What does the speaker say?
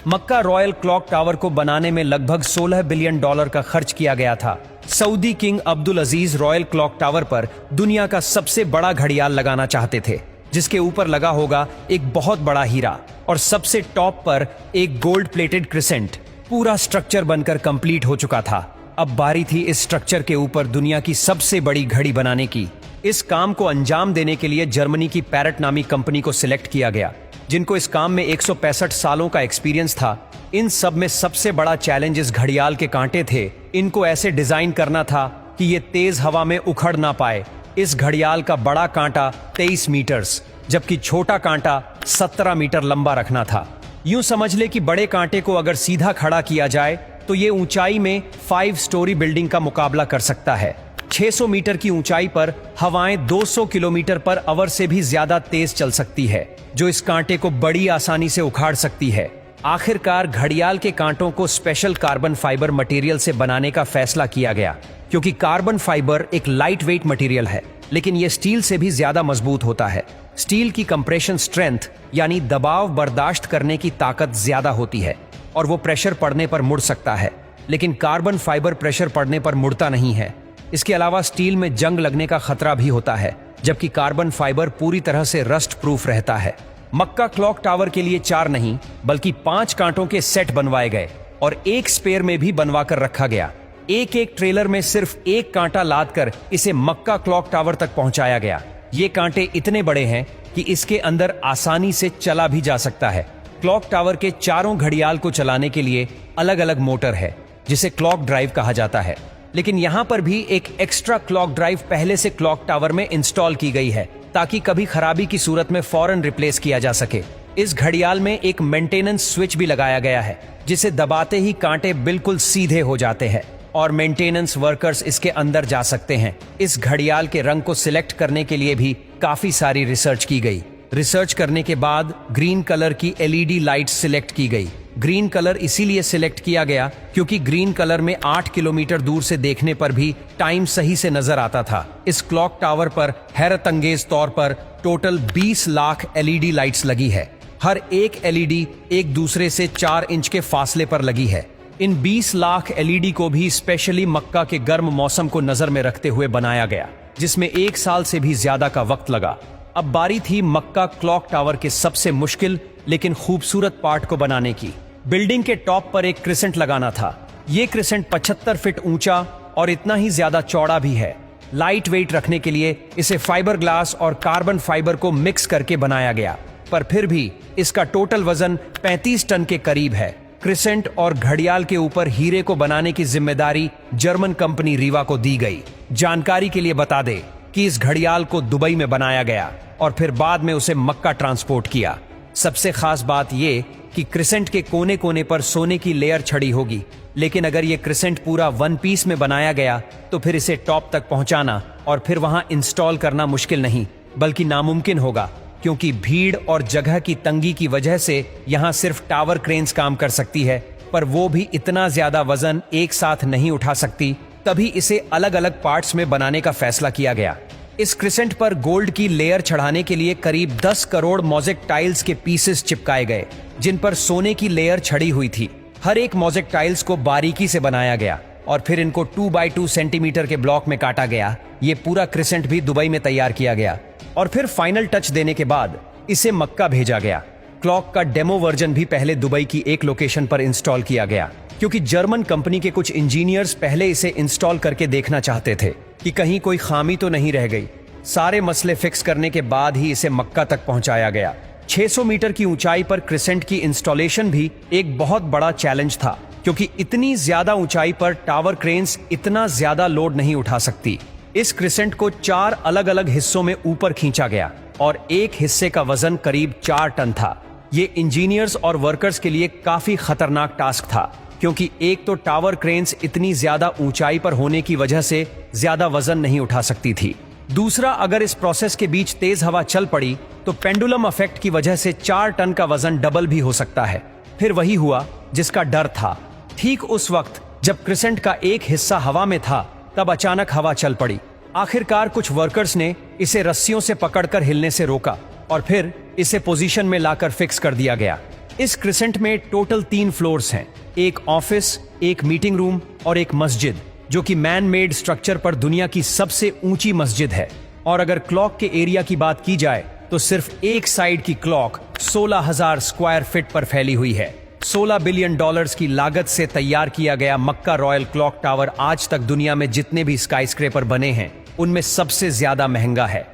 मक्का royal clock tower को बनाने में लगभग $16 बिलियन का खर्च किया गया था। सऊदी किंग अब्दुल अजीज रॉयल क्लॉक टावर पर दुनिया का सबसे बड़ा घड़ियाल लगाना चाहते थे, जिसके ऊपर लगा होगा एक बहुत बड़ा हीरा और सबसे टॉप पर एक गोल्ड प्लेटेड क्रिसेंट। पूरा स्ट्रक्चर बनकर कंप्लीट हो चुका था। अब बारी थी इस स्ट्रक्चर के ऊपर दुनिया की सबसे बड़ी घड़ी बनाने की। इस काम को अंजाम देने के लिए जर्मनी की पैरट नामी कंपनी को सिलेक्ट किया गया, जिनको इस काम में 165 सालों का एक्सपीरियंस था। इन सब में सबसे बड़ा चैलेंज इस घड़ियाल के कांटे थे। इनको ऐसे डिजाइन करना था कि ये तेज हवा में उखड़ ना पाए। इस घड़ियाल का बड़ा कांटा 23 मीटर्स जबकि छोटा कांटा 17 मीटर लंबा रखना था। यूं समझ ले कि बड़े कांटे को अगर सीधा खड़ा किया जाए तो ये ऊंचाई में 5 स्टोरी बिल्डिंग का मुकाबला कर सकता है। 600 मीटर की ऊंचाई पर हवाएं 200 किलोमीटर पर आवर से भी ज्यादा तेज चल सकती है, जो इस कांटे को बड़ी आसानी से उखाड़ सकती है। आखिरकार घड़ियाल के कांटों को स्पेशल कार्बन फाइबर मटेरियल से बनाने का फैसला किया गया, क्योंकि कार्बन फाइबर एक लाइट वेट मटेरियल है, लेकिन यह स्टील से भी ज्यादा मजबूत होता है। स्टील की कंप्रेशन स्ट्रेंथ यानी दबाव बर्दाश्त करने की ताकत ज्यादा होती है और वो प्रेशर पड़ने पर मुड़ सकता है, लेकिन कार्बन फाइबर प्रेशर पड़ने पर मुड़ता नहीं है। इसके अलावा स्टील में जंग लगने का खतरा भी होता है, जबकि कार्बन फाइबर पूरी तरह से रस्ट प्रूफ रहता है। मक्का क्लॉक टावर के लिए 4 नहीं बल्कि 5 कांटों के सेट बनवाए गए और एक स्पेयर में भी बनवा कर रखा गया। एक एक ट्रेलर में सिर्फ एक कांटा लाद कर इसे मक्का क्लॉक टावर तक पहुंचाया गया। ये कांटे इतने बड़े हैं कि इसके अंदर आसानी से चला भी जा सकता है। क्लॉक टावर के चारों घड़ियाल को चलाने के लिए अलग अलग मोटर है, जिसे क्लॉक ड्राइव कहा जाता है, लेकिन यहाँ पर भी एक एक्स्ट्रा क्लॉक ड्राइव पहले से क्लॉक टावर में इंस्टॉल की गई है, ताकि कभी खराबी की सूरत में फौरन रिप्लेस किया जा सके। इस घड़ियाल में एक मेंटेनेंस स्विच भी लगाया गया है, जिसे दबाते ही कांटे बिल्कुल सीधे हो जाते हैं और मेंटेनेंस वर्कर्स इसके अंदर जा सकते हैं। इस घड़ियाल के रंग को सिलेक्ट करने के लिए भी काफी सारी रिसर्च की गई। रिसर्च करने के बाद ग्रीन कलर की LED लाइट सिलेक्ट की गई। ग्रीन कलर इसीलिए सिलेक्ट किया गया क्योंकि ग्रीन कलर में 8 किलोमीटर दूर से देखने पर भी टाइम सही से नजर आता था। इस क्लॉक टावर पर हैरतअंगेज तौर पर टोटल 20 लाख LED लाइट्स लगी है। हर एक LED एक दूसरे से 4 इंच के फासले पर लगी है। इन 20 लाख LED को भी स्पेशली मक्का के गर्म मौसम को नजर में रखते हुए बनाया गया, जिसमें 1 साल से भी ज्यादा का वक्त लगा। अब बारी थी मक्का क्लॉक टावर के सबसे मुश्किल लेकिन खूबसूरत पार्ट को बनाने की। बिल्डिंग के टॉप पर एक क्रिसेंट लगाना था। ये क्रिसेंट 75 फीट ऊंचा और इतना ही ज्यादा चौड़ा भी है। लाइट वेट रखने के लिए इसे फाइबर ग्लास और कार्बन फाइबर को मिक्स करके बनाया गया, पर फिर भी इसका टोटल वजन 35 टन के करीब है। क्रिसेंट और घड़ियाल के ऊपर हीरे को बनाने की जिम्मेदारी जर्मन कंपनी रीवा को दी गई। जानकारी के लिए बता दे कि इस घड़ियाल को दुबई में बनाया गया और फिर बाद में उसे मक्का ट्रांसपोर्ट किया। सबसे खास बात यह कि क्रिसेंट के कोने कोने पर सोने की लेयर छड़ी होगी, लेकिन अगर ये क्रिसेंट पूरा 1 पीस में बनाया गया तो फिर इसे टॉप तक पहुंचाना और फिर वहां इंस्टॉल करना मुश्किल नहीं बल्कि नामुमकिन होगा, क्योंकि भीड़ और जगह की तंगी की वजह से यहां सिर्फ टावर क्रेन्स काम कर सकती है, पर वो भी इतना ज्यादा वजन एक साथ नहीं उठा सकती। तभी इसे अलग अलग पार्ट्स में बनाने का फैसला किया गया। इस क्रिसेंट पर गोल्ड की लेयर चढ़ाने के लिए करीब 10 करोड़ मोज़ेक टाइल्स के पीसेस चिपकाए गए, जिन पर सोने की लेयर छड़ी हुई थी। हर एक मोज़ेक टाइल्स को बारीकी से बनाया गया और फिर इनको 2 बाई 2 सेंटीमीटर के ब्लॉक में काटा गया। ये पूरा क्रिसेंट भी दुबई में तैयार किया गया और फिर फाइनल टच देने के बाद इसे मक्का भेजा गया। क्लॉक का डेमो वर्जन भी पहले दुबई की एक लोकेशन पर इंस्टॉल किया गया, क्योंकि जर्मन कंपनी के कुछ इंजीनियर्स पहले इसे इंस्टॉल करके देखना चाहते थे कि कहीं कोई खामी तो नहीं रह गई। सारे मसले फिक्स करने के बाद ही इसे मक्का तक पहुंचाया गया। 600 मीटर की ऊंचाई पर क्रिसेंट की इंस्टॉलेशन भी एक बहुत बड़ा चैलेंज था, क्योंकि इतनी ज्यादा ऊंचाई पर टावर क्रेन्स इतना ज्यादा लोड नहीं उठा सकती। इस क्रिसेंट को 4 अलग अलग हिस्सों में ऊपर खींचा गया और एक हिस्से का वजन करीब 4 टन था। ये इंजीनियर्स और वर्कर्स के लिए काफी खतरनाक टास्क था, क्योंकि एक तो टावर क्रेन्स इतनी ज्यादा ऊंचाई पर होने की वजह से ज्यादा वजन नहीं उठा सकती थी। दूसरा, अगर इस प्रोसेस के बीच तेज हवा चल पड़ी तो पेंडुलम इफेक्ट की वजह से 4 टन का वजन डबल भी हो सकता है। फिर वही हुआ जिसका डर था। ठीक उस वक्त जब क्रिसेंट का एक हिस्सा हवा में था, तब अचानक हवा चल पड़ी। आखिरकार कुछ वर्कर्स ने इसे रस्सियों से पकड़कर हिलने से रोका और फिर इसे पोजीशन में लाकर फिक्स कर दिया गया। इस क्रिसेंट में टोटल 3 फ्लोर्स हैं, एक ऑफिस, एक मीटिंग रूम और एक मस्जिद, जो कि मैन मेड स्ट्रक्चर पर दुनिया की सबसे ऊंची मस्जिद है। और अगर क्लॉक के एरिया की बात की जाए तो सिर्फ एक साइड की क्लॉक 16,000 स्क्वायर फीट पर फैली हुई है। $16 बिलियन की लागत से तैयार किया गया मक्का रॉयल क्लॉक टावर आज तक दुनिया में जितने भी स्काईस्क्रेपर बने हैं उनमें सबसे ज्यादा महंगा है।